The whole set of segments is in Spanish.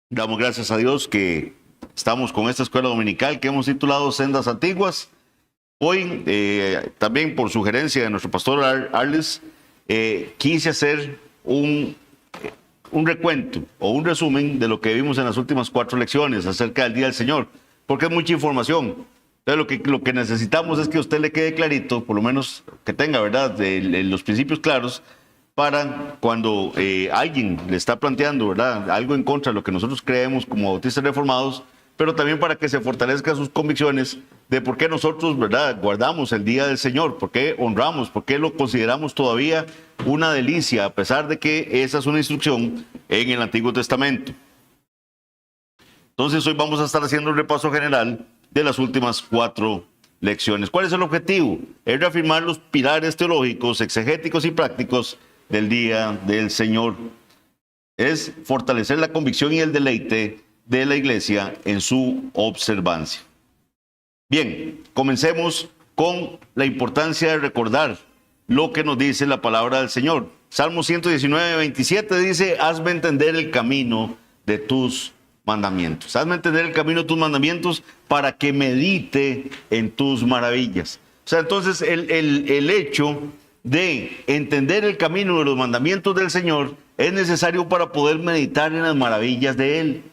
Damos gracias a Dios que estamos con esta escuela dominical que hemos titulado Sendas Antiguas. Hoy, también por sugerencia de nuestro pastor Arles, quise hacer un recuento o un resumen de lo que vimos en las últimas 4 lecciones acerca del Día del Señor, porque es mucha información. Entonces, lo que necesitamos es que a usted le quede clarito, por lo menos que tenga, ¿verdad?, los principios claros, para cuando alguien le está planteando, ¿verdad?, algo en contra de lo que nosotros creemos como bautistas reformados, pero también para que se fortalezcan sus convicciones de por qué nosotros, ¿verdad?, guardamos el Día del Señor, por qué honramos, por qué lo consideramos todavía una delicia, a pesar de que esa es una instrucción en el Antiguo Testamento. Entonces, hoy vamos a estar haciendo un repaso general de las últimas 4 lecciones. ¿Cuál es el objetivo? Es reafirmar los pilares teológicos, exegéticos y prácticos del Día del Señor. Es fortalecer la convicción y el deleite de la iglesia en su observancia. Bien, comencemos con la importancia de recordar lo que nos dice la palabra del Señor. Salmo 119, 27 dice: hazme entender el camino de tus mandamientos. Hazme entender el camino de tus mandamientos para que medite en tus maravillas. O sea, entonces el hecho de entender el camino de los mandamientos del Señor es necesario para poder meditar en las maravillas de Él.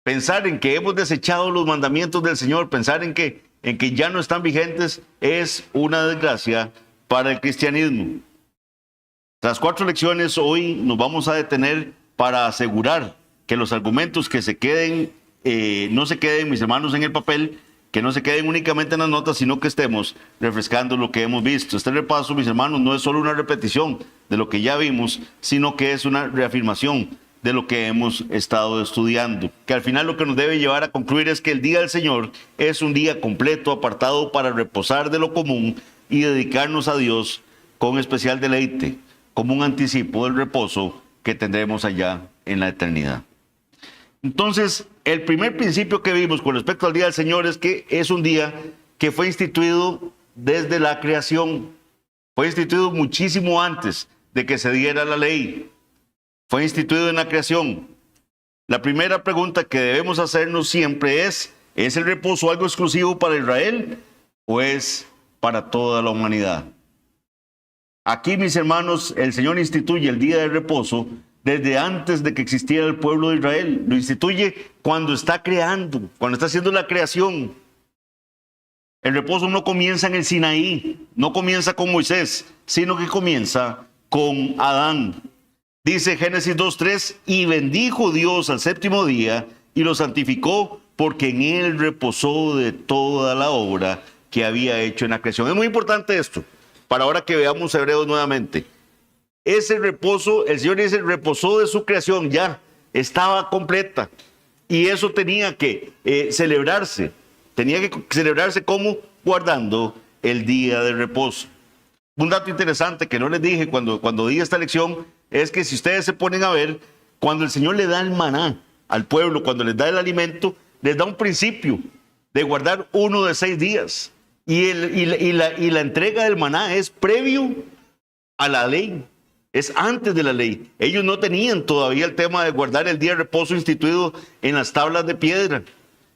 Pensar en que hemos desechado los mandamientos del Señor, pensar en que ya no están vigentes, es una desgracia para el cristianismo. Tras 4 lecciones, hoy nos vamos a detener para asegurar que los argumentos que se queden, no se queden, mis hermanos, en el papel, que no se queden únicamente en las notas, sino que estemos refrescando lo que hemos visto. Este repaso, mis hermanos, no es solo una repetición de lo que ya vimos, sino que es una reafirmación de lo que hemos estado estudiando, que al final lo que nos debe llevar a concluir es que el Día del Señor es un día completo, apartado para reposar de lo común y dedicarnos a Dios con especial deleite, como un anticipo del reposo que tendremos allá en la eternidad. Entonces, el primer principio que vimos con respecto al Día del Señor es que es un día que fue instituido desde la creación, fue instituido muchísimo antes de que se diera la ley. Fue instituido en la creación. La primera pregunta que debemos hacernos siempre ¿es el reposo algo exclusivo para Israel o es para toda la humanidad? Aquí, mis hermanos, el Señor instituye el día de reposo desde antes de que existiera el pueblo de Israel. Lo instituye cuando está creando, cuando está haciendo la creación. El reposo no comienza en el Sinaí, no comienza con Moisés, sino que comienza con Adán. Dice Génesis 2:3, y bendijo Dios al 7º día y lo santificó porque en él reposó de toda la obra que había hecho en la creación. Es muy importante esto, para ahora que veamos Hebreos nuevamente. Ese reposo, el Señor dice, reposó de su creación, ya estaba completa. Y eso tenía que celebrarse como guardando el día de reposo. Un dato interesante que no les dije cuando di esta lección es que si ustedes se ponen a ver, cuando el Señor le da el maná al pueblo, cuando les da el alimento, les da un principio de guardar uno de 6 días. Y la entrega del maná es previo a la ley, es antes de la ley. Ellos no tenían todavía el tema de guardar el día de reposo instituido en las tablas de piedra.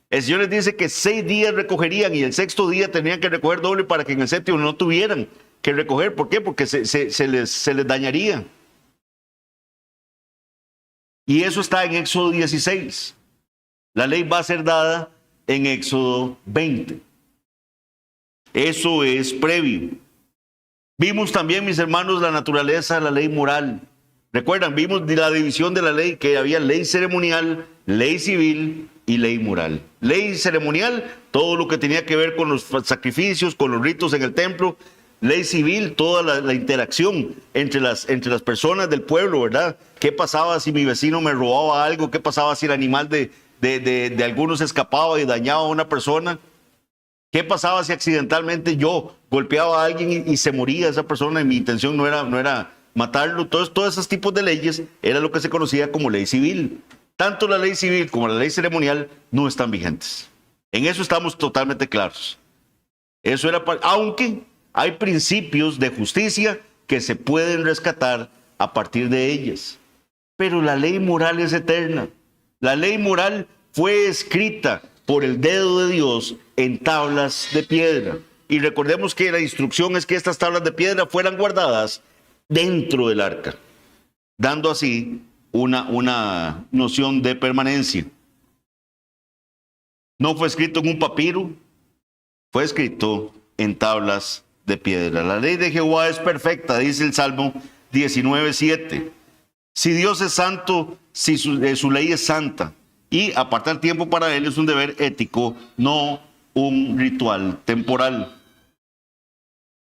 El Señor les dice que 6 días recogerían y el 6º día tenían que recoger doble para que en el 7º no tuvieran que recoger. ¿Por qué? Porque se les dañaría. Y eso está en Éxodo 16. La ley va a ser dada en Éxodo 20. Eso es previo. Vimos también, mis hermanos, la naturaleza de la ley moral. Recuerdan, vimos la división de la ley, que había ley ceremonial, ley civil y ley moral. Ley ceremonial, todo lo que tenía que ver con los sacrificios, con los ritos en el templo. Ley civil, toda la interacción entre las personas del pueblo, ¿verdad? ¿Qué pasaba si mi vecino me robaba algo? ¿Qué pasaba si el animal de algunos escapaba y dañaba a una persona? ¿Qué pasaba si accidentalmente yo golpeaba a alguien y se moría esa persona y mi intención no era matarlo? Todos esos tipos de leyes era lo que se conocía como ley civil. Tanto la ley civil como la ley ceremonial no están vigentes. En eso estamos totalmente claros. Eso era aunque hay principios de justicia que se pueden rescatar a partir de ellas. Pero la ley moral es eterna. La ley moral fue escrita por el dedo de Dios en tablas de piedra. Y recordemos que la instrucción es que estas tablas de piedra fueran guardadas dentro del arca, dando así una noción de permanencia. No fue escrito en un papiro, fue escrito en tablas de piedra. La ley de Jehová es perfecta, dice el Salmo 19:7. Si Dios es santo, si su ley es santa, y apartar tiempo para él es un deber ético, no un ritual temporal.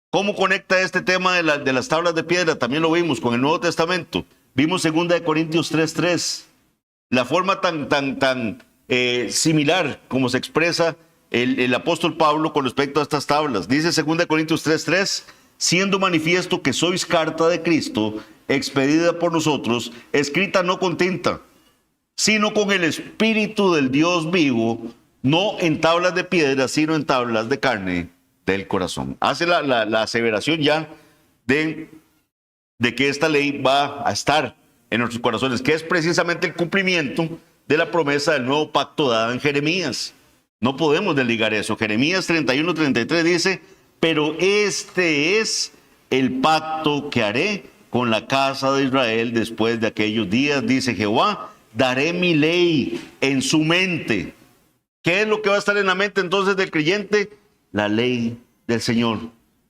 ¿Cómo conecta este tema de las tablas de piedra? También lo vimos con el Nuevo Testamento. Vimos 2 Corintios 3:3. La forma tan similar como se expresa el apóstol Pablo con respecto a estas tablas. Dice 2 Corintios 3:3, siendo manifiesto que sois carta de Cristo, expedida por nosotros, escrita no con tinta, sino con el Espíritu del Dios vivo, no en tablas de piedra, sino en tablas de carne del corazón. Hace la aseveración ya de que esta ley va a estar en nuestros corazones, que es precisamente el cumplimiento de la promesa del nuevo pacto dada en Jeremías. No podemos desligar eso. Jeremías 31:33 dice, pero este es el pacto que haré con la casa de Israel después de aquellos días, dice Jehová, daré mi ley en su mente. ¿Qué es lo que va a estar en la mente entonces del creyente? La ley del Señor.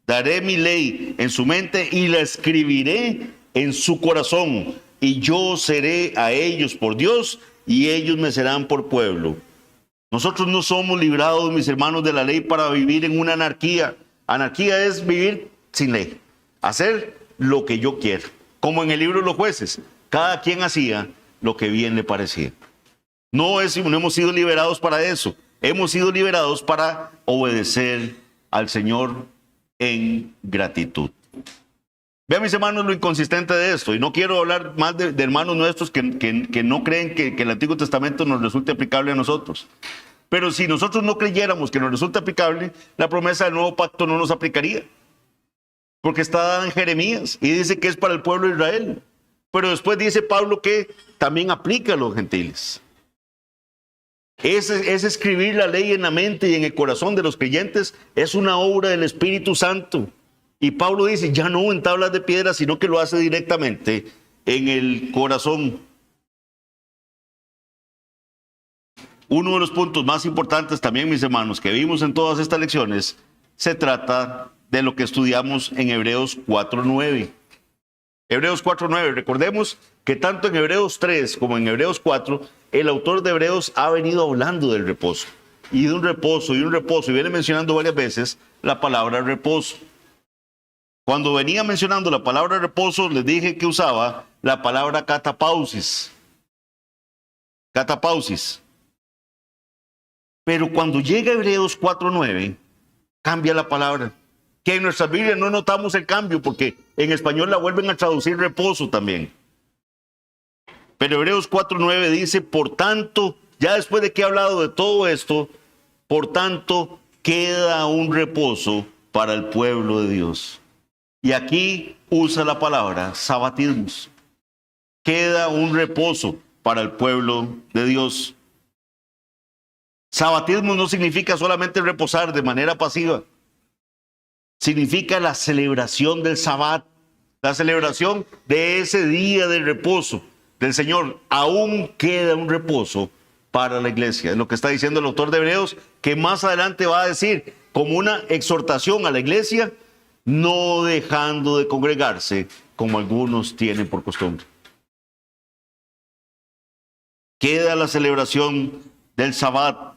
Daré mi ley en su mente y la escribiré en su corazón, y yo seré a ellos por Dios y ellos me serán por pueblo. Nosotros no somos librados, mis hermanos, de la ley para vivir en una anarquía. Anarquía es vivir sin ley, hacer lo que yo quiero, como en el libro de los jueces. Cada quien hacía lo que bien le parecía. No hemos sido liberados para eso. Hemos sido liberados para obedecer al Señor en gratitud. Vean, mis hermanos, lo inconsistente de esto. Y no quiero hablar más de hermanos nuestros que no creen que el Antiguo Testamento nos resulte aplicable a nosotros. Pero si nosotros no creyéramos que nos resulte aplicable, la promesa del nuevo pacto no nos aplicaría. Porque está dada en Jeremías y dice que es para el pueblo de Israel. Pero después dice Pablo que también aplica a los gentiles. Es escribir la ley en la mente y en el corazón de los creyentes, es una obra del Espíritu Santo. Y Pablo dice, ya no en tablas de piedra, sino que lo hace directamente en el corazón. Uno de los puntos más importantes también, mis hermanos, que vimos en todas estas lecciones, se trata de lo que estudiamos en Hebreos 4:9. Hebreos 4:9, recordemos que tanto en Hebreos 3 como en Hebreos 4, el autor de Hebreos ha venido hablando del reposo, y de un reposo, y un reposo, y viene mencionando varias veces la palabra reposo. Cuando venía mencionando la palabra reposo, les dije que usaba la palabra catapausis. Catapausis. Pero cuando llega Hebreos 4:9, cambia la palabra. Que en nuestra Biblia no notamos el cambio, porque en español la vuelven a traducir reposo también. Pero Hebreos 4:9 dice, por tanto, ya después de que he hablado de todo esto, por tanto, queda un reposo para el pueblo de Dios. Y aquí usa la palabra sabatismos. Queda un reposo para el pueblo de Dios. Sabatismo no significa solamente reposar de manera pasiva. Significa la celebración del Sabat, la celebración de ese día de reposo del Señor. Aún queda un reposo para la iglesia. Es lo que está diciendo el autor de Hebreos, que más adelante va a decir como una exhortación a la iglesia, no dejando de congregarse como algunos tienen por costumbre. Queda la celebración del Sabat.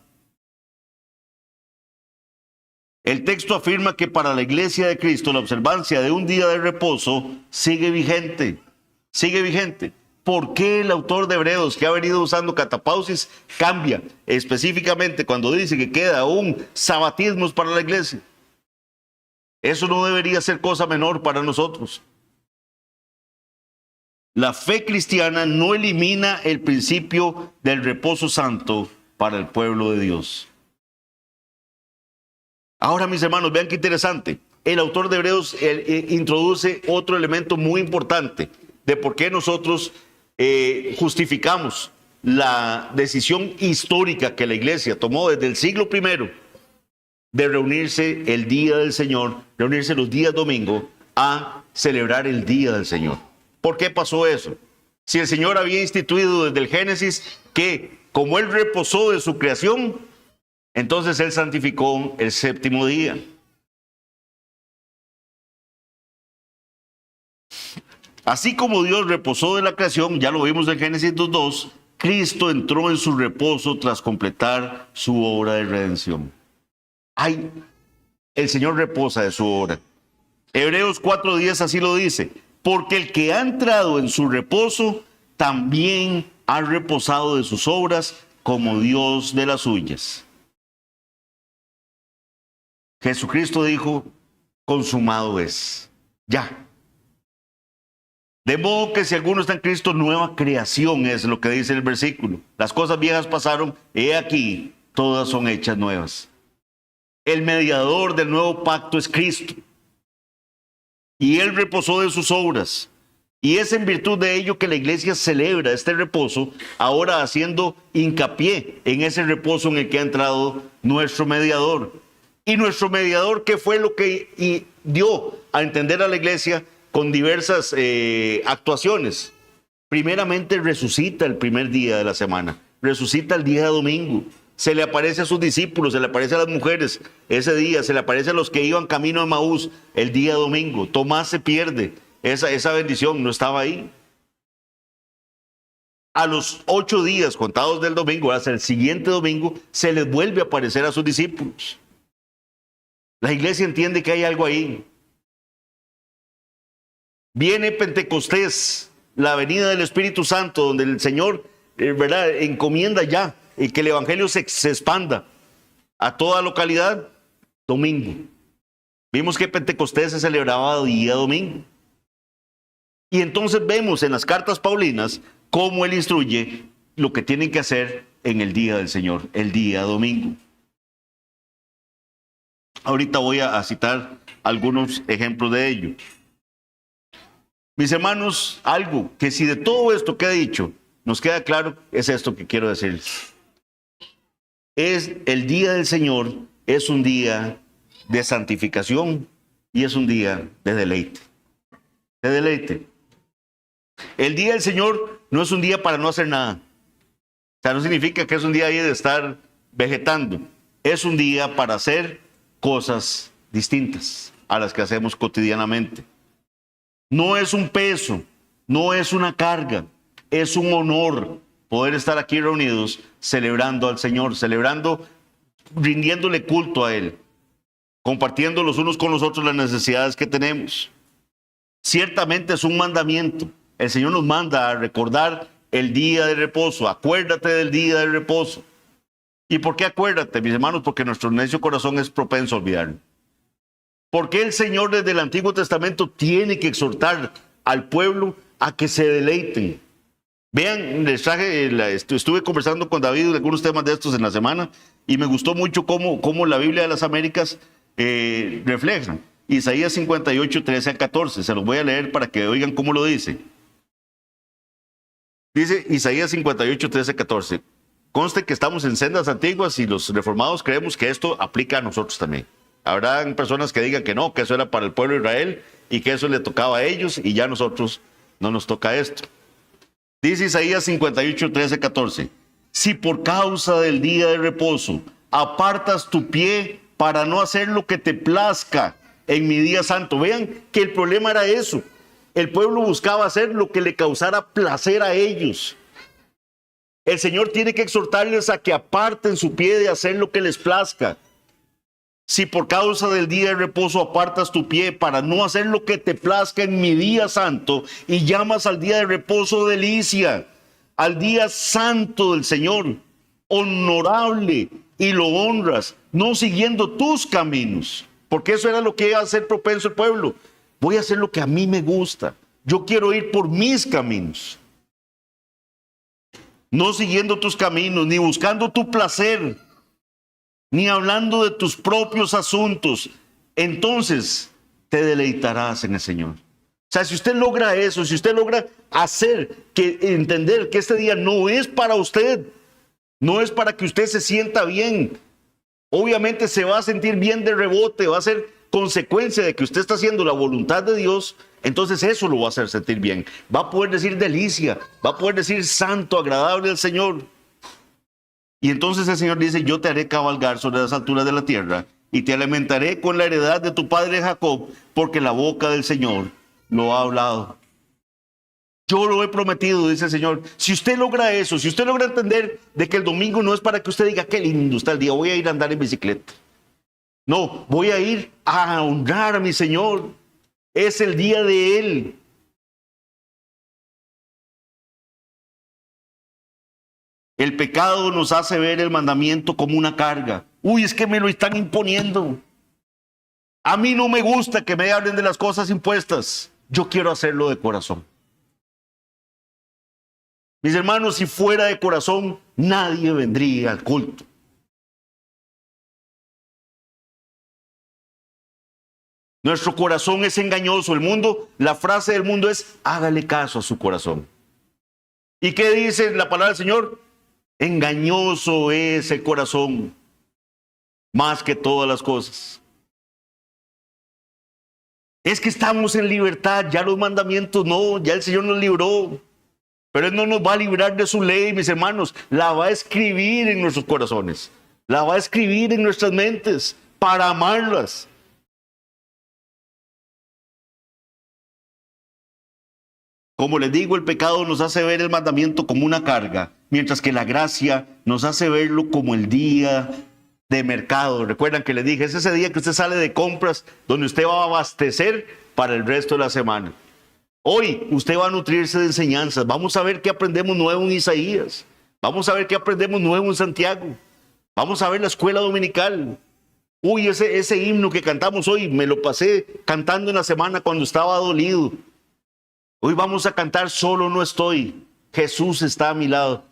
El texto afirma que para la iglesia de Cristo la observancia de un día de reposo sigue vigente. Sigue vigente. ¿Por qué el autor de Hebreos, que ha venido usando catapausis, cambia específicamente cuando dice que queda un sabatismo para la iglesia? Eso no debería ser cosa menor para nosotros. La fe cristiana no elimina el principio del reposo santo para el pueblo de Dios. Ahora, mis hermanos, vean qué interesante. El autor de Hebreos introduce otro elemento muy importante de por qué nosotros justificamos la decisión histórica que la iglesia tomó desde el siglo I de reunirse el día del Señor, reunirse los días domingo a celebrar el día del Señor. ¿Por qué pasó eso? Si el Señor había instituido desde el Génesis que como Él reposó de su creación, entonces Él santificó el séptimo día. Así como Dios reposó de la creación, ya lo vimos en Génesis 2:2, Cristo entró en su reposo tras completar su obra de redención. Ay, el Señor reposa de su obra. Hebreos 4:10 así lo dice, porque el que ha entrado en su reposo también ha reposado de sus obras como Dios de las suyas. Jesucristo dijo, consumado es, ya. De modo que si alguno está en Cristo, nueva creación es lo que dice el versículo. Las cosas viejas pasaron, he aquí, todas son hechas nuevas. El mediador del nuevo pacto es Cristo. Y Él reposó de sus obras. Y es en virtud de ello que la iglesia celebra este reposo, ahora haciendo hincapié en ese reposo en el que ha entrado nuestro mediador. Y nuestro mediador, ¿qué fue lo que dio a entender a la iglesia con diversas actuaciones? Primeramente resucita el primer día de la semana, resucita el día domingo, se le aparece a sus discípulos, se le aparece a las mujeres ese día, se le aparece a los que iban camino a Emaús el día domingo. Tomás se pierde, esa bendición no estaba ahí. A los 8 días contados del domingo, hasta el siguiente domingo, se les vuelve a aparecer a sus discípulos. La iglesia entiende que hay algo ahí. Viene Pentecostés, la venida del Espíritu Santo, donde el Señor, ¿verdad?, encomienda ya y que el Evangelio se expanda a toda localidad. Domingo. Vimos que Pentecostés se celebraba día domingo. Y entonces vemos en las cartas paulinas cómo Él instruye lo que tienen que hacer en el día del Señor, el día domingo. Ahorita voy a citar algunos ejemplos de ello. Mis hermanos, algo que si de todo esto que he dicho nos queda claro, es esto que quiero decirles. Es el día del Señor, es un día de santificación y es un día de deleite. De deleite. El día del Señor no es un día para no hacer nada. O sea, no significa que es un día ahí de estar vegetando. Es un día para hacer cosas distintas a las que hacemos cotidianamente. No es un peso, no es una carga, es un honor poder estar aquí reunidos celebrando al Señor, celebrando, rindiéndole culto a Él, compartiendo los unos con los otros las necesidades que tenemos. Ciertamente es un mandamiento. El Señor nos manda a recordar el día de reposo. Acuérdate del día de reposo. ¿Y por qué acuérdate, mis hermanos? Porque nuestro necio corazón es propenso a olvidarlo. Porque el Señor desde el Antiguo Testamento tiene que exhortar al pueblo a que se deleiten. Vean, les traje, estuve conversando con David de algunos temas de estos en la semana y me gustó mucho cómo la Biblia de las Américas refleja. Isaías 58, 13 a 14. Se los voy a leer para que oigan cómo lo dice. Dice Isaías 58, 13 a 14. Conste que estamos en sendas antiguas y los reformados creemos que esto aplica a nosotros también. Habrán personas que digan que no, que eso era para el pueblo de Israel y que eso le tocaba a ellos y ya a nosotros no nos toca esto. Dice Isaías 58, 13, 14. Si por causa del día de reposo apartas tu pie para no hacer lo que te plazca en mi día santo. Vean que el problema era eso. El pueblo buscaba hacer lo que le causara placer a ellos. El Señor tiene que exhortarles a que aparten su pie de hacer lo que les plazca. Si por causa del día de reposo apartas tu pie para no hacer lo que te plazca en mi día santo y llamas al día de reposo delicia, al día santo del Señor, honorable, y lo honras, no siguiendo tus caminos, porque eso era lo que iba a hacer propenso el pueblo. Voy a hacer lo que a mí me gusta. Yo quiero ir por mis caminos. No siguiendo tus caminos, ni buscando tu placer, ni hablando de tus propios asuntos. Entonces te deleitarás en el Señor. sea, si usted logra eso, si usted logra entender que este día no es para usted, no es para que usted se sienta bien. Obviamente se va a sentir bien de rebote, va a ser consecuencia de que usted está haciendo la voluntad de Dios, entonces eso lo va a hacer sentir bien. Va a poder decir delicia, va a poder decir santo, agradable al Señor. Y entonces el Señor dice, yo te haré cabalgar sobre las alturas de la tierra y te alimentaré con la heredad de tu padre Jacob, porque la boca del Señor lo ha hablado. Yo lo he prometido, dice el Señor. Si usted logra eso, si usted logra entender de que el domingo no es para que usted diga, qué lindo está el día, voy a ir a andar en bicicleta. No, voy a ir a honrar a mi Señor. Es el día de Él. El pecado nos hace ver el mandamiento como una carga. Uy, es que me lo están imponiendo. A mí no me gusta que me hablen de las cosas impuestas. Yo quiero hacerlo de corazón. Mis hermanos, si fuera de corazón, nadie vendría al culto. Nuestro corazón es engañoso. El mundo, la frase del mundo es, hágale caso a su corazón. ¿Y qué dice la palabra del Señor? Engañoso es el corazón, más que todas las cosas. Es que estamos en libertad, ya los mandamientos no, ya el Señor nos libró. Pero Él no nos va a librar de su ley, mis hermanos. La va a escribir en nuestros corazones. La va a escribir en nuestras mentes para amarlas. Como les digo, el pecado nos hace ver el mandamiento como una carga, mientras que la gracia nos hace verlo como el día de mercado. Recuerdan que les dije, es ese día que usted sale de compras, donde usted va a abastecer para el resto de la semana. Hoy usted va a nutrirse de enseñanzas. Vamos a ver qué aprendemos nuevo en Isaías. Vamos a ver qué aprendemos nuevo en Santiago. Vamos a ver la escuela dominical. Uy, ese himno que cantamos hoy, me lo pasé cantando en la semana cuando estaba dolido. Hoy vamos a cantar Solo no estoy. Jesús está a mi lado.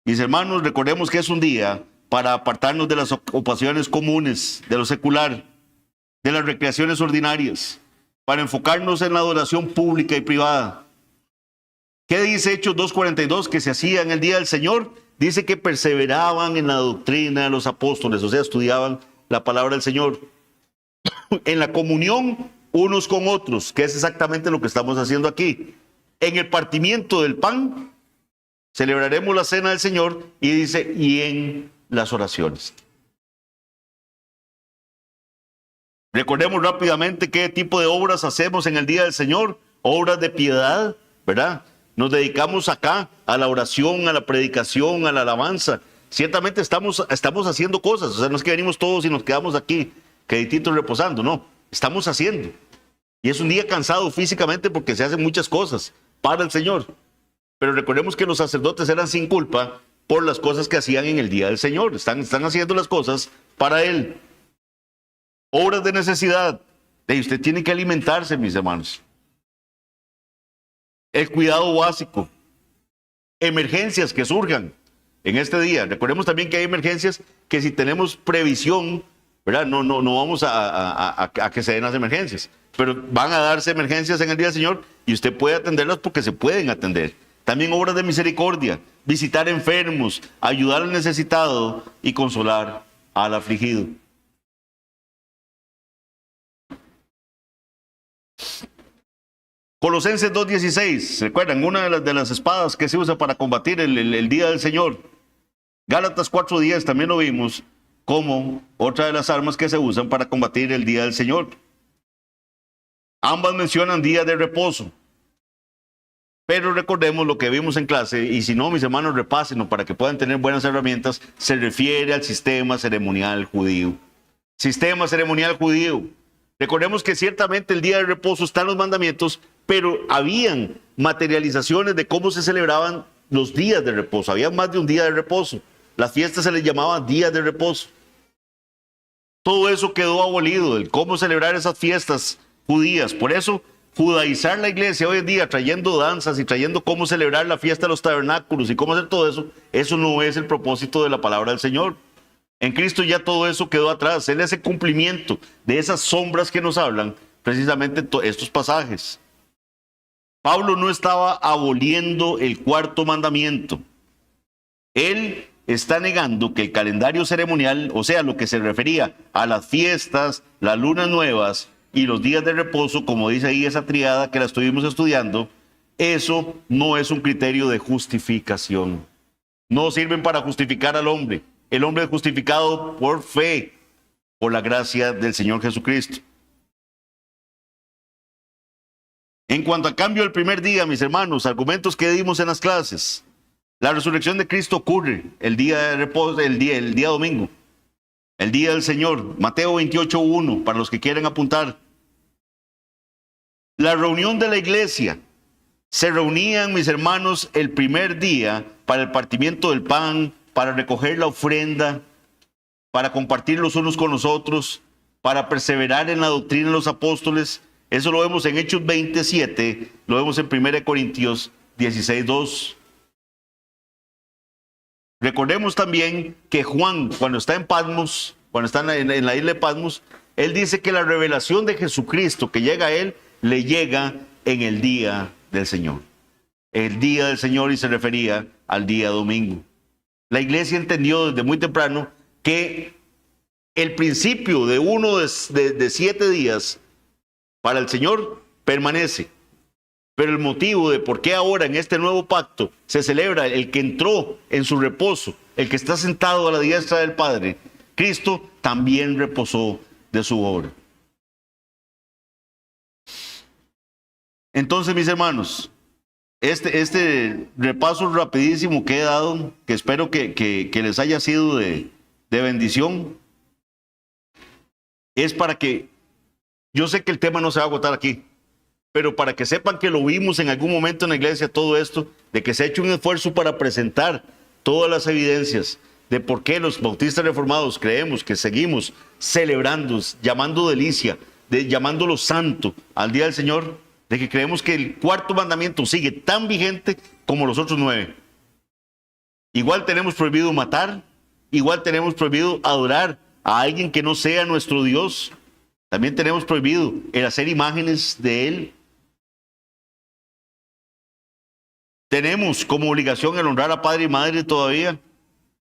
Mis hermanos, recordemos que es un día para apartarnos de las ocupaciones comunes, de lo secular, de las recreaciones ordinarias, para enfocarnos en la adoración pública y privada. ¿Qué dice Hechos 2:42 que se hacía en el día del Señor? Dice que perseveraban en la doctrina de los apóstoles, o sea, estudiaban la palabra del Señor. En la comunión unos con otros, que es exactamente lo que estamos haciendo aquí. En el partimiento del pan, celebraremos la cena del Señor, y dice, y en las oraciones. Recordemos rápidamente qué tipo de obras hacemos en el día del Señor. Obras de piedad, ¿verdad? Nos dedicamos acá a la oración, a la predicación, a la alabanza. Ciertamente estamos haciendo cosas. O sea, no es que venimos todos y nos quedamos aquí, quedititos reposando. No, estamos haciendo. Y es un día cansado físicamente porque se hacen muchas cosas para el Señor. Pero recordemos que los sacerdotes eran sin culpa por las cosas que hacían en el día del Señor. Están haciendo las cosas para Él. Obras de necesidad. Y usted tiene que alimentarse, mis hermanos. El cuidado básico. Emergencias que surjan en este día. Recordemos también que hay emergencias que si tenemos previsión, ¿verdad? No vamos a que se den las emergencias. Pero van a darse emergencias en el día del Señor y usted puede atenderlas porque se pueden atender. También obras de misericordia, visitar enfermos, ayudar al necesitado y consolar al afligido. Colosenses 2:16, recuerdan, una de las espadas que se usa para combatir el día del Señor. Gálatas 4:10 también lo vimos como otra de las armas que se usan para combatir el día del Señor. Ambas mencionan día de reposo. Pero recordemos lo que vimos en clase, y si no, mis hermanos, repásenlo para que puedan tener buenas herramientas. Se refiere al sistema ceremonial judío. Sistema ceremonial judío. Recordemos que ciertamente el día de reposo están los mandamientos, pero habían materializaciones de cómo se celebraban los días de reposo. Había más de un día de reposo. Las fiestas se les llamaba días de reposo. Todo eso quedó abolido, el cómo celebrar esas fiestas judías. Por eso, judaizar la iglesia hoy en día, trayendo danzas y trayendo cómo celebrar la fiesta de los tabernáculos y cómo hacer todo eso, eso no es el propósito de la palabra del Señor. En Cristo ya todo eso quedó atrás. Él es el cumplimiento de esas sombras que nos hablan precisamente estos pasajes. Pablo no estaba aboliendo el cuarto mandamiento. Él está negando que el calendario ceremonial, o sea, lo que se refería a las fiestas, las lunas nuevas y los días de reposo, como dice ahí esa triada que la estuvimos estudiando, eso no es un criterio de justificación. No sirven para justificar al hombre. El hombre es justificado por fe, por la gracia del Señor Jesucristo. En cuanto a cambio del primer día, mis hermanos, argumentos que dimos en las clases. La resurrección de Cristo ocurre el día de reposo, el día domingo, el día del Señor. Mateo 28:1, para los que quieren apuntar. La reunión de la iglesia. Se reunían, mis hermanos, el primer día para el partimiento del pan, para recoger la ofrenda, para compartir los unos con los otros, para perseverar en la doctrina de los apóstoles. Eso lo vemos en Hechos 27, lo vemos en 1 Corintios 16:2. Recordemos también que Juan, cuando está en Patmos, cuando está en la isla de Patmos, él dice que la revelación de Jesucristo que llega a él, le llega en el día del Señor. El día del Señor, y se refería al día domingo. La iglesia entendió desde muy temprano que el principio de uno de 7 días para el Señor permanece. Pero el motivo de por qué ahora en este nuevo pacto se celebra el que entró en su reposo, el que está sentado a la diestra del Padre, Cristo también reposó de su obra. Entonces, mis hermanos, este repaso rapidísimo que he dado, que espero que les haya sido de bendición, es para que, yo sé que el tema no se va a agotar aquí, pero para que sepan que lo vimos en algún momento en la iglesia, todo esto, de que se ha hecho un esfuerzo para presentar todas las evidencias de por qué los bautistas reformados creemos que seguimos celebrando, llamando delicia, llamándolo santo al día del Señor, de que creemos que el cuarto mandamiento sigue tan vigente como los otros 9. Igual tenemos prohibido matar, igual tenemos prohibido adorar a alguien que no sea nuestro Dios, también tenemos prohibido el hacer imágenes de Él. Tenemos como obligación el honrar a padre y madre todavía.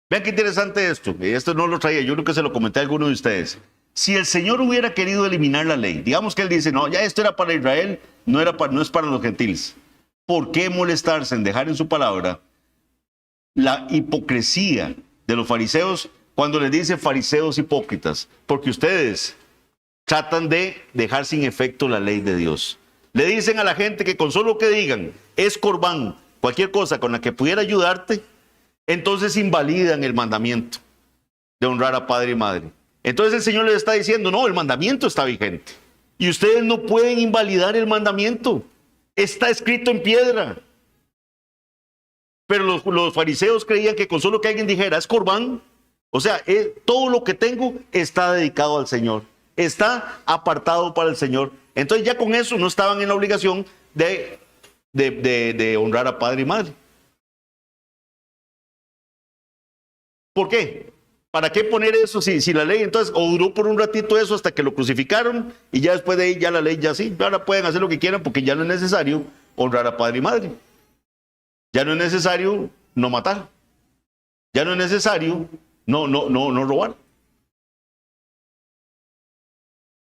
Vean qué interesante esto. Esto no lo traía, yo creo que se lo comenté a alguno de ustedes. Si el Señor hubiera querido eliminar la ley, digamos que Él dice, no, ya esto era para Israel, no es para los gentiles. ¿Por qué molestarse en dejar en su palabra la hipocresía de los fariseos cuando les dice fariseos hipócritas? Porque ustedes tratan de dejar sin efecto la ley de Dios. Le dicen a la gente que con solo que digan es corbán, cualquier cosa con la que pudiera ayudarte, entonces invalidan el mandamiento de honrar a padre y madre. Entonces el Señor les está diciendo, no, el mandamiento está vigente. Y ustedes no pueden invalidar el mandamiento. Está escrito en piedra. Pero los fariseos creían que con solo que alguien dijera, es corbán. O sea, todo lo que tengo está dedicado al Señor. Está apartado para el Señor. Entonces ya con eso no estaban en la obligación de honrar a padre y madre. ¿Por qué? ¿Para qué poner eso si la ley entonces o duró por un ratito eso hasta que lo crucificaron y ya después de ahí ya la ley ya sí, ahora pueden hacer lo que quieran porque ya no es necesario honrar a padre y madre? Ya no es necesario no matar. Ya no es necesario no robar.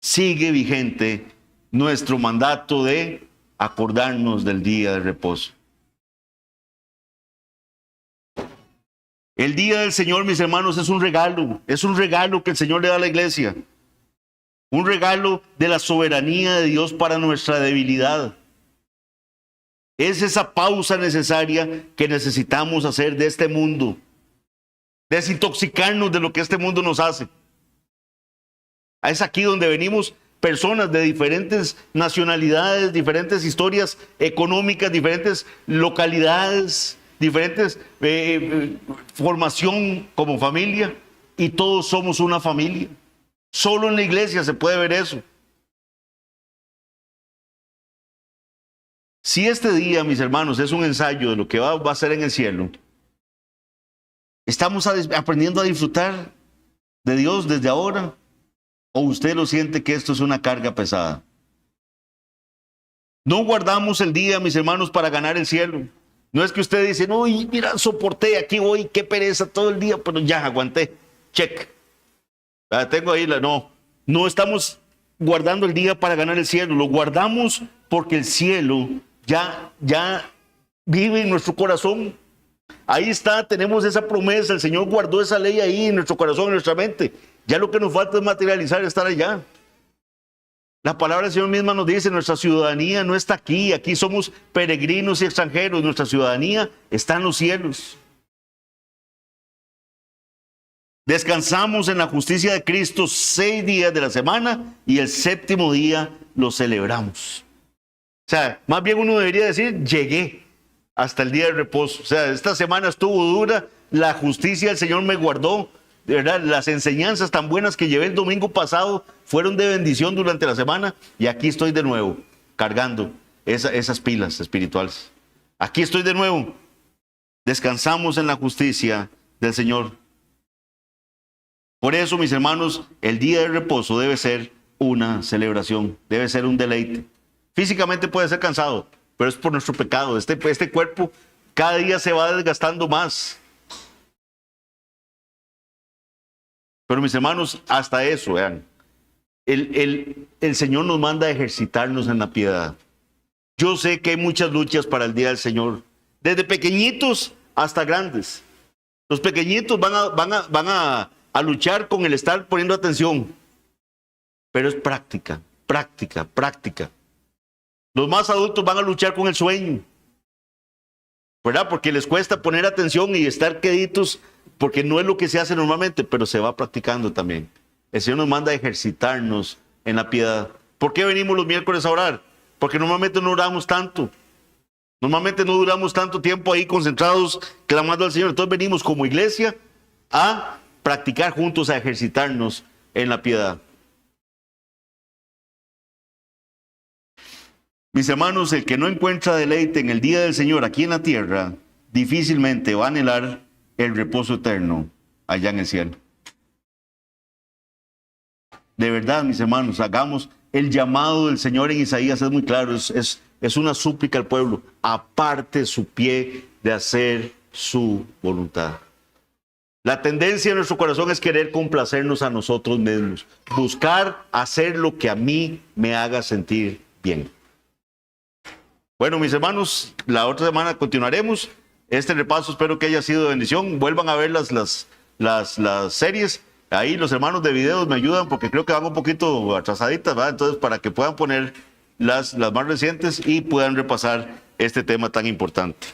Sigue vigente nuestro mandato de acordarnos del día de reposo. El día del Señor, mis hermanos, es un regalo que el Señor le da a la iglesia. Un regalo de la soberanía de Dios para nuestra debilidad. Es esa pausa necesaria que necesitamos hacer de este mundo. Desintoxicarnos de lo que este mundo nos hace. Es aquí donde venimos personas de diferentes nacionalidades, diferentes historias económicas, diferentes localidades, diferentes formación como familia, y todos somos una familia. Solo en la iglesia se puede ver eso. Si este día, mis hermanos, es un ensayo de lo que va a ser en el cielo, estamos aprendiendo a disfrutar de Dios desde ahora? ¿O usted lo siente que esto es una carga pesada? No guardamos el día, mis hermanos, para ganar el cielo. No es que usted dice, no, mira, soporté, aquí voy, qué pereza todo el día, pero ya aguanté, check. Tengo ahí no estamos guardando el día para ganar el cielo, lo guardamos porque el cielo ya vive en nuestro corazón. Ahí está, tenemos esa promesa, el Señor guardó esa ley ahí en nuestro corazón, en nuestra mente. Ya lo que nos falta es materializar, estar allá. La palabra del Señor misma nos dice, nuestra ciudadanía no está aquí, aquí somos peregrinos y extranjeros, nuestra ciudadanía está en los cielos. Descansamos en la justicia de Cristo 6 días de la semana y el 7º día lo celebramos. O sea, más bien uno debería decir, llegué hasta el día de reposo. O sea, esta semana estuvo dura, la justicia del Señor me guardó. De verdad, las enseñanzas tan buenas que llevé el domingo pasado fueron de bendición durante la semana y aquí estoy de nuevo, cargando esas pilas espirituales. Aquí estoy de nuevo. Descansamos en la justicia del Señor. Por eso, mis hermanos, el día de reposo debe ser una celebración, debe ser un deleite. Físicamente puede ser cansado, pero es por nuestro pecado. Este cuerpo cada día se va desgastando más. Pero mis hermanos, hasta eso, vean, el Señor nos manda a ejercitarnos en la piedad. Yo sé que hay muchas luchas para el día del Señor, desde pequeñitos hasta grandes. Los pequeñitos van a luchar con el estar poniendo atención, pero es práctica, práctica, práctica. Los más adultos van a luchar con el sueño, ¿verdad? Porque les cuesta poner atención y estar queditos, porque no es lo que se hace normalmente, pero se va practicando también. El Señor nos manda a ejercitarnos en la piedad. ¿Por qué venimos los miércoles a orar? Porque normalmente no oramos tanto. Normalmente no duramos tanto tiempo ahí concentrados clamando al Señor. Entonces venimos como iglesia a practicar juntos, a ejercitarnos en la piedad. Mis hermanos, el que no encuentra deleite en el día del Señor aquí en la tierra, difícilmente va a anhelar el reposo eterno allá en el cielo. De verdad, mis hermanos, hagamos el llamado del Señor en Isaías, es muy claro, es una súplica al pueblo: aparte su pie de hacer su voluntad. La tendencia de nuestro corazón es querer complacernos a nosotros mismos, buscar hacer lo que a mí me haga sentir bien. Bueno, mis hermanos, la otra semana continuaremos este repaso. Espero que haya sido de bendición. Vuelvan a ver las series. Ahí los hermanos de videos me ayudan porque creo que van un poquito atrasaditas, ¿verdad? Entonces, para que puedan poner las más recientes y puedan repasar este tema tan importante.